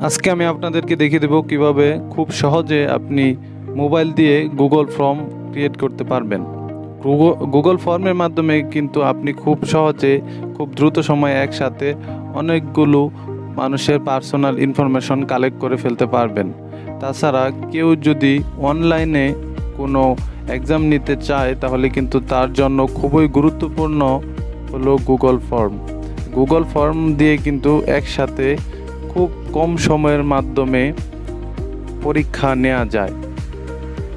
আজকে আমি আপনাদেরকে দেখিয়ে দেব কিভাবে খুব সহজে আপনি মোবাইল দিয়ে গুগল ফর্ম ক্রিয়েট করতে পারবেন। গুগল ফর্মের মাধ্যমে কিন্তু আপনি খুব সহজে খুব দ্রুত সময়ে একসাথে অনেকগুলো মানুষের পার্সোনাল ইনফরমেশন কালেক্ট করে ফেলতে পারবেন। তাছাড়া কেউ যদি অনলাইনে কোনো এক্সাম নিতে চায় তাহলে কিন্তু তার জন্য খুবই গুরুত্বপূর্ণ হলো গুগল ফর্ম। গুগল ফর্ম দিয়ে কিন্তু একসাথে খুব কম সময়ের মাধ্যমে পরীক্ষা নেওয়া যায়।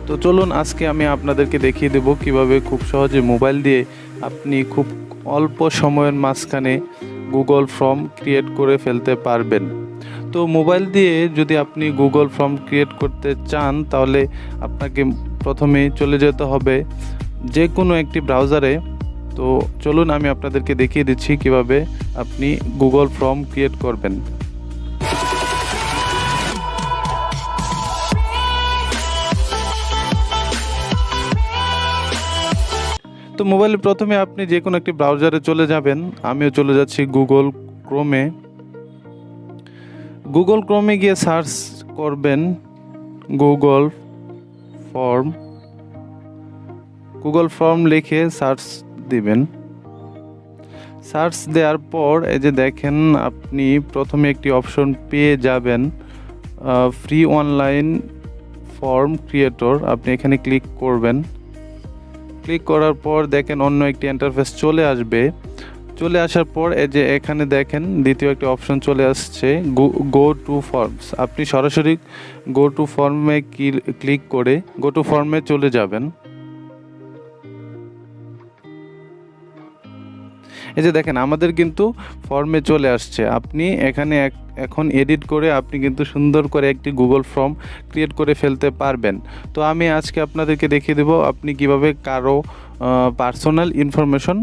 তো চলুন আজকে আমি আপনাদেরকে দেখিয়ে দেব কিভাবে খুব সহজে মোবাইল দিয়ে আপনি খুব অল্প সময়ের মাঝখানে গুগল ফর্ম ক্রিয়েট করে ফেলতে পারবেন। তো মোবাইল দিয়ে যদি আপনি গুগল ফর্ম ক্রিয়েট করতে চান তাহলে আপনাকে প্রথমে চলে যেতে হবে যে কোনো একটি ব্রাউজারে। তো চলুন আমি আপনাদেরকে দেখিয়ে দিচ্ছি কিভাবে আপনি গুগল ফর্ম ক্রিয়েট করবেন। তো মোবাইলে প্রথমে আপনি যে কোনো একটি ব্রাউজারে চলে যাবেন। আমিও চলে যাচ্ছি গুগল ক্রোমে। গুগল ক্রোমে গিয়ে সার্চ করবেন গুগল ফর্ম। গুগল ফর্ম লিখে সার্চ দিবেন। সার্চ দেওয়ার পর এই যে দেখেন আপনি প্রথমে একটি অপশন পেয়ে যাবেন ফ্রি অনলাইন ফর্ম ক্রিয়েটর। আপনি এখানে ক্লিক করবেন। ক্লিক করার পর দেখেন অন্য একটি ইন্টারফেস চলে আসবে। চলে আসার পর এই যে এখানে দেখেন দ্বিতীয় একটি অপশন চলে আসছে গো টু ফর্মস। আপনি সরাসরি গো টু ফর্মে ক্লিক করে গো টু ফর্মে চলে যাবেন। এই যে দেখেন আমাদের কিন্তু ফর্মে চলে আসছে। আপনি এখানে এখন এডিট করে আপনি কিন্তু সুন্দর করে একটি গুগল ফর্ম ক্রিয়েট করে ফেলতে পারবেন। তো আমি আজকে আপনাদেরকে দেখিয়ে দেব আপনি কিভাবে কারো পার্সোনাল ইনফরমেশন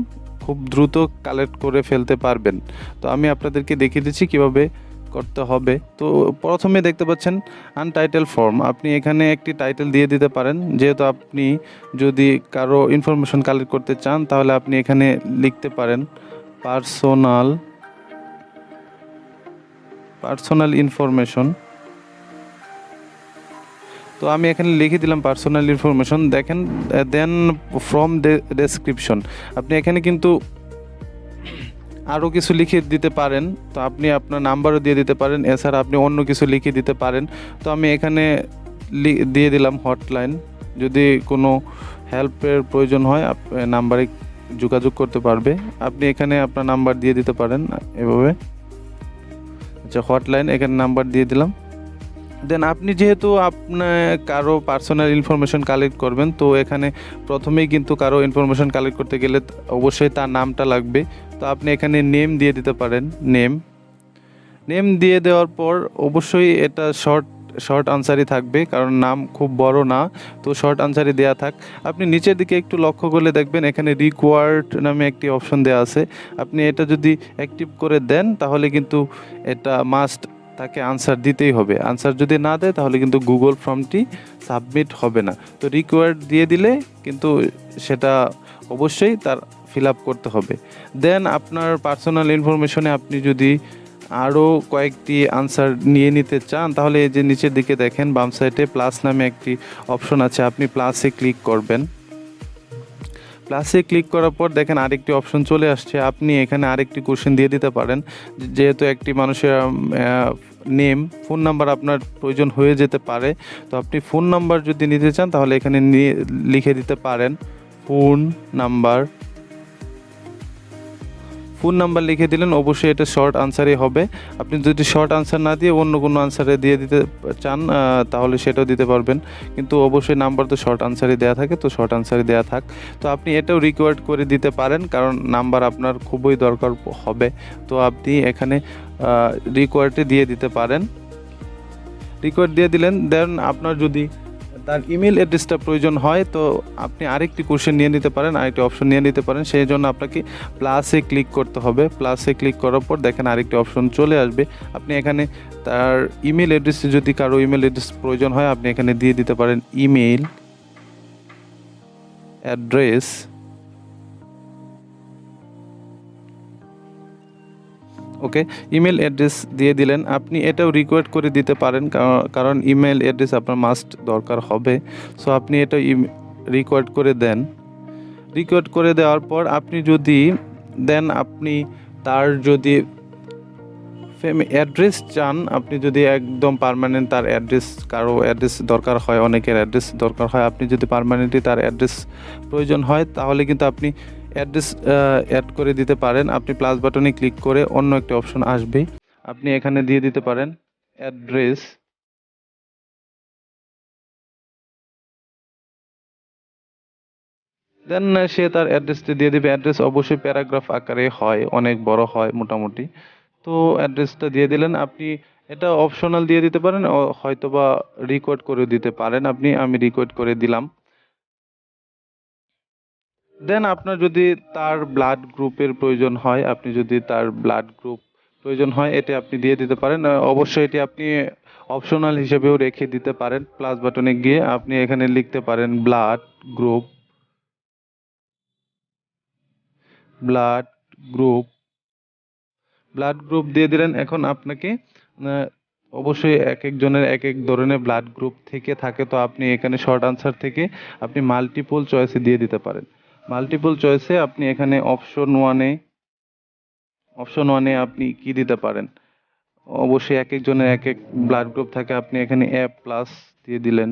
খুব দ্রুত কালেক্ট করে ফেলতে পারবেন। তো আমি আপনাদেরকে দেখিয়ে দিচ্ছি কিভাবে করতে হবে। তো প্রথমে দেখতে পাচ্ছেন আনটাইটেল ফর্ম। আপনি এখানে একটি টাইটেল দিয়ে দিতে পারেন। যেহেতু আপনি যদি কারো ইনফরমেশন কালেক্ট করতে চান তাহলে আপনি এখানে লিখতে পারেন পার্সোনাল ইনফরমেশন। তো আমি এখানে লিখে দিলাম পার্সোনাল ইনফরমেশন। দেখেন দেন ফ্রম ডেসক্রিপশন। আপনি এখানে কিন্তু আরও কিছু লিখে দিতে পারেন। তো আপনি আপনার নাম্বারও দিয়ে দিতে পারেন। এছাড়া আপনি অন্য কিছু লিখে দিতে পারেন। তো আমি এখানে দিয়ে দিলাম হটলাইন। যদি কোনো হেল্পের প্রয়োজন হয় নাম্বারে যোগাযোগ করতে পারবে। আপনি এখানে আপনার নাম্বার দিয়ে দিতে পারেন এভাবে। আচ্ছা, হটলাইন এখানে নাম্বার দিয়ে দিলাম। দেন আপনি যেহেতু আপনার কারো পার্সোনাল ইনফরমেশন কালেক্ট করবেন তো এখানে প্রথমেই কিন্তু কারো ইনফরমেশন কালেক্ট করতে গেলে অবশ্যই তার নামটা লাগবে। তো আপনি এখানে নেম দিয়ে দিতে পারেন। নেম দিয়ে দেওয়ার পর অবশ্যই এটা শর্ট আনসারই থাকবে, কারণ নাম খুব বড় না। তো শর্ট আনসারই দেওয়া থাক। আপনি নিচের দিকে একটু লক্ষ্য করলে দেখবেন এখানে রিকোয়ার্ড নামে একটি অপশন দেওয়া আছে। আপনি এটা যদি অ্যাক্টিভ করে দেন তাহলে কিন্তু এটা মাস্ট তাকে আনসার দিতেই হবে। আনসার যদি না দেয় তাহলে কিন্তু গুগল ফর্মটি সাবমিট হবে না। তো রিকোয়ার্ড দিয়ে দিলে কিন্তু সেটা অবশ্যই তার ফিল আপ করতে হবে। দেন আপনার পার্সোনাল ইনফরমেশনে আপনি যদি আরও কয়েকটি আনসার নিয়ে নিতে চান তাহলে এই যে নিচের দিকে দেখেন বাম সাইডে প্লাস নামে একটি অপশন আছে। আপনি প্লাসে ক্লিক করবেন। প্লাসে ক্লিক করার পর দেখেন আরেকটি অপশন চলে আসছে। আপনি এখানে আরেকটি কোশ্চেন দিয়ে দিতে পারেন। যেহেতু একটি মানুষের নেম, ফোন নাম্বার আপনার প্রয়োজন হয়ে যেতে পারে। তো আপনি ফোন নাম্বার যদি নিতে চান তাহলে এখানে লিখে দিতে পারেন ফোন নাম্বার লিখে দিলেন। অবশ্যই এটা শর্ট আনসারই হবে। আপনি যদি শর্ট আনসার না দিয়ে অন্য কোনো আনসারে দিয়ে দিতে চান তাহলে সেটাও দিতে পারবেন, কিন্তু অবশ্যই নাম্বার তো শর্ট আনসারই দেওয়া থাকে, তো শর্ট আনসারই দেওয়া থাক। তো আপনি এটাও রিকোয়ার্ড করে দিতে পারেন, কারণ নাম্বার আপনার খুবই দরকার হবে। তো আপনি এখানে রিকোয়ার্ডে দিয়ে দিতে পারেন। রিকোয়ার্ড দিয়ে দিলেন। দেন আপনার যদি তার ইমেল অ্যাড্রেসটা প্রয়োজন হয় তো আপনি আরেকটি কোশ্চেন নিয়ে নিতে পারেন, আরেকটি অপশন নিয়ে নিতে পারেন। সেই জন্য আপনাকে প্লাসে ক্লিক করতে হবে। প্লাসে ক্লিক করার পর দেখেন আরেকটি অপশন চলে আসবে। আপনি এখানে তার ইমেল অ্যাড্রেসে যদি কারো ইমেল অ্যাড্রেস প্রয়োজন হয় আপনি এখানে দিয়ে দিতে পারেন ইমেল অ্যাড্রেস। ওকে, ইমেল অ্যাড্রেস দিয়ে দিলেন। আপনি এটাও রিকোয়েস্ট করে দিতে পারেন, কারণ ইমেল অ্যাড্রেস আপনার মাস্ট দরকার হবে। সো আপনি এটা রিকোয়েস্ট করে দেন। রিকোয়েস্ট করে দেওয়ার পর আপনি যদি দেন, আপনি তার যদি অ্যাড্রেস চান, আপনি যদি একদম পার্মানেন্ট তার অ্যাড্রেস, কারো অ্যাড্রেস দরকার হয়, অনেকের অ্যাড্রেস দরকার হয়, আপনি যদি পার্মানেন্টলি তার অ্যাড্রেস প্রয়োজন হয়, তাহলে কিন্তু আপনি অ্যাড্রেস অ্যাড করে দিতে পারেন। আপনি প্লাস বাটনে ক্লিক করে অন্য একটা অপশন আসবেই, আপনি এখানে দিয়ে দিতে পারেন অ্যাড্রেস। দেন সে তার অ্যাড্রেসটি দিয়ে দিবে। অ্যাড্রেস অবশ্যই প্যারাগ্রাফ আকারে হয়, অনেক বড় হয় মোটামুটি। তো অ্যাড্রেসটা দিয়ে দিলেন। আপনি এটা অপশনাল দিয়ে দিতে পারেন, হয়তোবা রিকোয়েস্ট করে দিতে পারেন আপনি। আমি রিকোয়েস্ট করে দিলাম। দেন আপনার যদি তার ব্লাড গ্রুপের প্রয়োজন হয়, আপনি যদি তার ব্লাড গ্রুপ প্রয়োজন হয়, এটা আপনি দিয়ে দিতে পারেন। অবশ্যই এটি আপনি অপশনাল হিসেবেও রেখে দিতে পারেন। প্লাস বাটনে গিয়ে আপনি এখানে লিখতে পারেন blood group, blood group, blood group দিয়ে দিলেন। এখন আপনাকে অবশ্যই এক একজনের এক এক ধরনের ব্লাড গ্রুপ থেকে থাকে, তো আপনি এখানে শর্ট আনসার থেকে আপনি মাল্টিপল চয়েসে দিয়ে দিতে পারেন। মাল্টিপল চয়েসে আপনি এখানে অপশন ওয়ানে আপনি কি দিতে পারেন, অবশ্যই এক একজনের এক এক ব্লাড গ্রুপ থাকে, আপনি এখানে এ প্লাস দিয়ে দিলেন।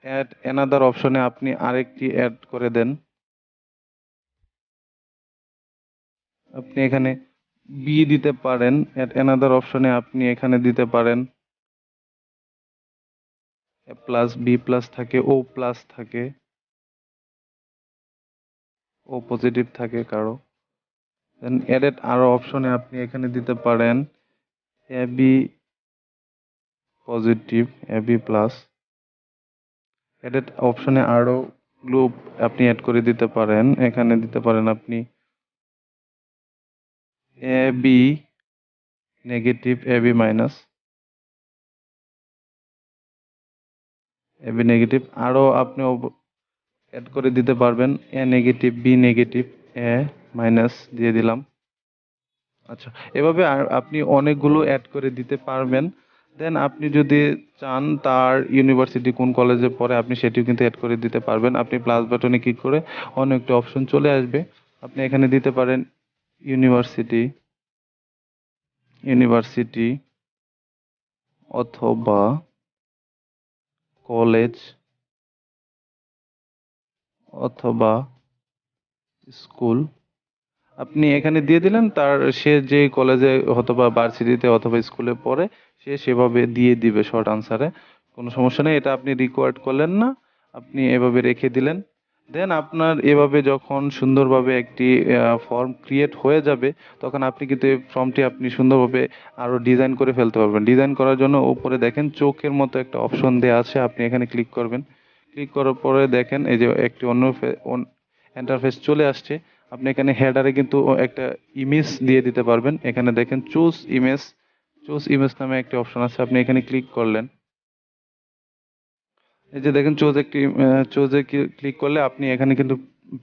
অ্যাড অ্যানাদার অপশনে আপনি আরেকটি অ্যাড করে দেন। আপনি এখানে বি দিতে পারেন। অ্যাট অ্যানাদার অপশনে আপনি এখানে দিতে পারেন এ প্লাস, বি প্লাস থাকে, ও প্লাস থাকে, ও পজিটিভ থাকে কারো। দেন এডেড আরো অপশনে আপনি এখানে দিতে পারেন A B positive, A B plus. Aided অপশনে আরো গ্রুপ আপনি অ্যাড করে দিতে পারেন। এখানে দিতে পারেন আপনি A B negative, A B minus, A B negative. আরো আপনি অ্যাড করে দিতে পারবেন এ নেগেটিভ, বি নেগেটিভ, এ মাইনাস দিয়ে দিলাম। আচ্ছা, এভাবে আর আপনি অনেকগুলো অ্যাড করে দিতে পারবেন। দেন আপনি যদি চান তার ইউনিভার্সিটি কোন কলেজে পড়ে, আপনি সেটিও কিন্তু অ্যাড করে দিতে পারবেন। আপনি প্লাস বাটনে ক্লিক করে অন্য একটা অপশন চলে আসবে, আপনি এখানে দিতে পারেন ইউনিভার্সিটি, ইউনিভার্সিটি অথবা কলেজ অথবা স্কুল। আপনি এখানে দিয়ে দিলেন তার, সে যে কলেজে অথবা ভার্সিটিতে অথবা স্কুলে পড়ে সে সেভাবে দিয়ে দিবে শর্ট আনসারে। কোনো সমস্যা নেই, এটা আপনি রিকোয়ার্ড করলেন না, আপনি এভাবে রেখে দিলেন। দেন আপনার এভাবে যখন সুন্দরভাবে একটি ফর্ম ক্রিয়েট হয়ে যাবে, তখন আপনি কিন্তু এই ফর্মটি আপনি সুন্দরভাবে আরো ডিজাইন করে ফেলতে পারবেন। ডিজাইন করার জন্য উপরে দেখেন চোখের মতো একটা অপশন দেওয়া আছে, আপনি এখানে ক্লিক করবেন। ক্লিক করার পরে দেখেন এই যে একটি অন্য ইন্টারফেস চলে আসছে। আপনি এখানে হেডারে কিন্তু একটা ইমেজ দিয়ে দিতে পারবেন। এখানে দেখেন চুজ ইমেজ, চুজ ইমেজ নামে একটি অপশন আছে, আপনি এখানে ক্লিক করলেন। এই যে দেখেন চুজে ক্লিক করলে আপনি এখানে কিন্তু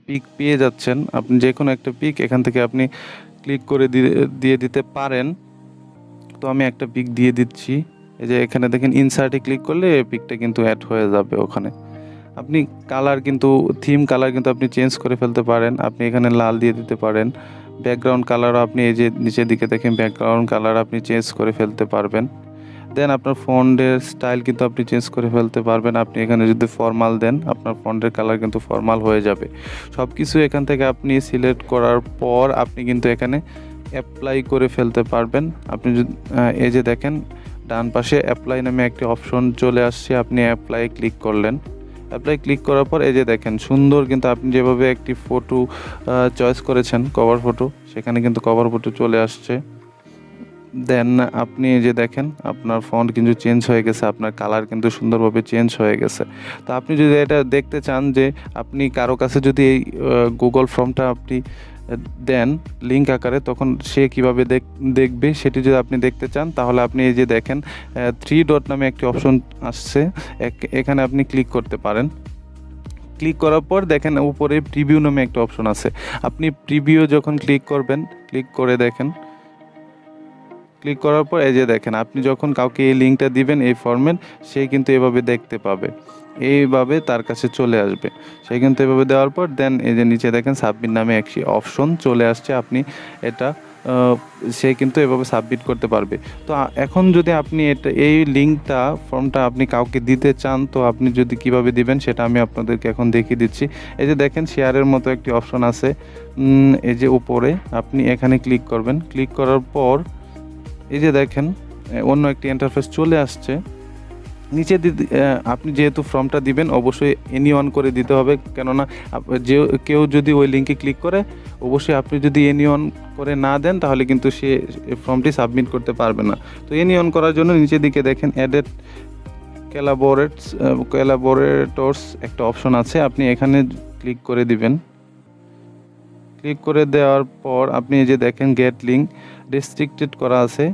পিক পেয়ে যাচ্ছেন। আপনি যে কোনো একটা পিক এখান থেকে আপনি ক্লিক করে দিয়ে দিতে পারেন। তো আমি একটা পিক দিয়ে দিচ্ছি। এই যে এখানে দেখেন ইনসার্টে ক্লিক করলে পিকটা কিন্তু অ্যাড হয়ে যাবে ওখানে। আপনি কালার কিন্তু, থিম কালার কিন্তু আপনি চেঞ্জ করে ফেলতে পারেন। আপনি এখানে লাল দিয়ে দিতে পারেন। ব্যাকগ্রাউন্ড কালারও আপনি এই যে নিচের দিকে দেখেন ব্যাকগ্রাউন্ড কালার আপনি চেঞ্জ করে ফেলতে পারবেন। দেন আপনার ফন্টের স্টাইল কিন্তু আপনি চেঞ্জ করে ফেলতে পারবেন। আপনি এখানে যদি ফর্মাল দেন, আপনার ফন্টের কালার কিন্তু ফর্মাল হয়ে যাবে। সব কিছু এখান থেকে আপনি সিলেক্ট করার পর আপনি কিন্তু এখানে অ্যাপ্লাই করে ফেলতে পারবেন। আপনি যদি এই যে দেখেন ডান পাশে অ্যাপ্লাই নামে একটি অপশন চলে আসছে, আপনি অ্যাপ্লাই ক্লিক করলেন। অ্যাপ্লাই ক্লিক করার পর এই যে দেখেন সুন্দর কিন্তু আপনি যেভাবে একটি ফটো চয়েস করেছেন কভার ফটো, সেখানে কিন্তু কভার ফটো চলে আসছে। দেন আপনি এই যে দেখেন আপনার ফন্ট কিন্তু চেঞ্জ হয়ে গেছে, আপনার কালার কিন্তু সুন্দরভাবে চেঞ্জ হয়ে গেছে। তো আপনি যদি এটা দেখতে চান যে আপনি কারো কাছে যদি এই গুগল ফর্মটা আপনি দেন লিঙ্ক আকারে, তখন সে কিভাবে দেখবে সেটি যদি আপনি দেখতে চান, তাহলে আপনি এই যে দেখেন 3 ডট নামে একটি অপশন আসছে, এখানে আপনি ক্লিক করতে পারেন। ক্লিক করার পর দেখেন উপরে প্রিভিউ নামে একটা অপশন আছে, আপনি প্রিভিউ যখন ক্লিক করবেন, ক্লিক করে দেখেন ক্লিক করার পর এই যে দেখেন, আপনি যখন কাউকে এই লিঙ্কটা দিবেন এই ফর্মের, সে কিন্তু এভাবে দেখতে পাবে, এইভাবে তার কাছে চলে আসবে। সে কিন্তু এভাবে দেওয়ার পর দেন এই যে নিচে দেখেন সাবমিট নামে একটি অপশন চলে আসছে, আপনি এটা সে কিন্তু এভাবে সাবমিট করতে পারবে। তো এখন যদি আপনি এই লিঙ্কটা ফর্মটা আপনি কাউকে দিতে চান, তো আপনি যদি কিভাবে দিবেন সেটা আমি আপনাদেরকে এখন দেখিয়ে দিচ্ছি। এই যে দেখেন শেয়ারের মতো একটি অপশন আছে, এই যে উপরে আপনি এখানে ক্লিক করবেন। ক্লিক করার পর এই যে দেখেন অন্য একটি ইন্টারফেস চলে আসছে। নিচে আপনি যেহেতু ফর্মটা দিবেন অবশ্যই এনি অন করে দিতে হবে, কেননা যে কেউ যদি ওই লিঙ্কে ক্লিক করে, অবশ্যই আপনি যদি এনি অন করে না দেন তাহলে কিন্তু সে ফর্মটি সাবমিট করতে পারবে না। তো এনি অন করার জন্য নিচের দিকে দেখেন অ্যাডেড কোলাবোরেটরস একটা অপশন আছে, আপনি এখানে ক্লিক করে দিবেন। ক্লিক করে দেওয়ার পর আপনি এই যে দেখেন গেট লিঙ্ক রেস্ট্রিক্টেড করা আছে,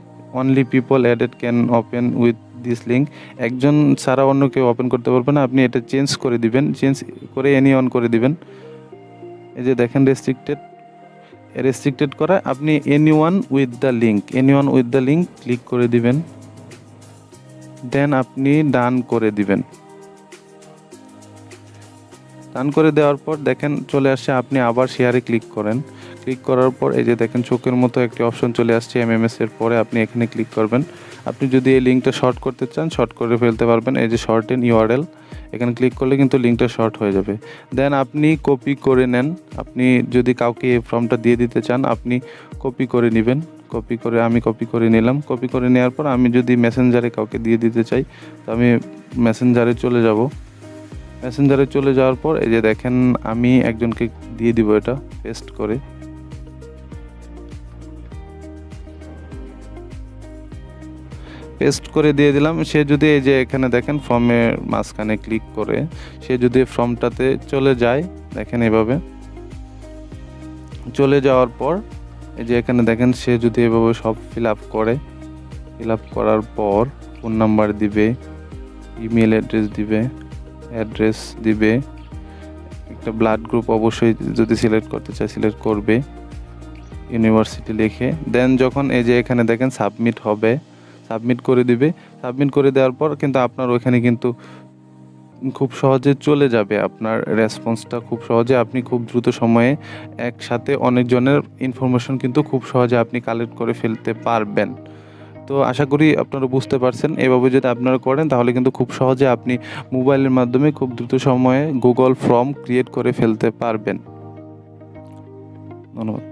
only people added can open with this link, একজন ছাড়া অন্য কেউ ওপেন করতে পারবে না। আপনি এটা চেঞ্জ করে দিবেন, চেঞ্জ করে এনি অন করে দিবেন। এই যে দেখেন রেস্ট্রিক্টেড করা, আপনি any one with the link click করে দিবেন, দেন আপনি ডান করে দিবেন। ডান করে দেওয়ার পর দেখেন চলে আসছে, আপনি আবার শেয়ারে ক্লিক করেন। ক্লিক করার পর এই যে দেখেন চোখের মতো একটি অপশন চলে আসছে এমএমএস এর পরে, আপনি এখানে ক্লিক করবেন। আপনি যদি এই লিঙ্কটা শর্ট করতে চান শর্ট করে ফেলতে পারবেন, এই যে শর্টেন ইউআরএল, এখানে ক্লিক করলে কিন্তু লিঙ্কটা শর্ট হয়ে যাবে। দেন আপনি কপি করে নেন, আপনি যদি কাউকে এই ফর্মটা দিয়ে দিতে চান আপনি কপি করে নেবেন। আমি কপি করে নিলাম। কপি করে নেওয়ার পর আমি যদি মেসেঞ্জারে কাউকে দিয়ে দিতে চাই, তো আমি মেসেঞ্জারে চলে যাব। মেসেঞ্জারে চলে যাওয়ার পর এই যে দেখেন আমি একজনকে দিয়ে দিব, এটা পেস্ট করে দিয়ে দিলাম। সে যদি এই যে এখানে দেখেন ফর্মের মাঝখানে ক্লিক করে সে যদি ফর্মটাতে চলে যায়, দেখেন এভাবে চলে যাওয়ার পর এই যে এখানে দেখেন সে যদি এভাবে সব ফিল আপ করার পর ফোন নাম্বার দিবে, ইমেল অ্যাড্রেস দিবে, একটা ব্লাড গ্রুপ অবশ্যই যদি সিলেক্ট করতে চায় সিলেক্ট করবে, ইউনিভার্সিটি লিখে দেন যখন এই যে এখানে দেখেন সাবমিট হবে, সাবমিট করে দিবে। সাবমিট করে দেওয়ার পর কিন্তু আপনার ওইখানে কিন্তু খুব সহজে চলে যাবে, আপনার রেসপন্সটা খুব সহজে, আপনি খুব দ্রুত সময়ে একসাথে অনেকজনের ইনফরমেশন কিন্তু খুব সহজে আপনি কালেক্ট করে ফেলতে পারবেন। তো আশা করি আপনারা বুঝতে পারছেন, এভাবে যদি আপনারা করেন তাহলে কিন্তু খুব সহজে আপনি মোবাইলের মাধ্যমে খুব দ্রুত সময়ে গুগল ফর্ম ক্রিয়েট করে ফেলতে পারবেন। ধন্যবাদ।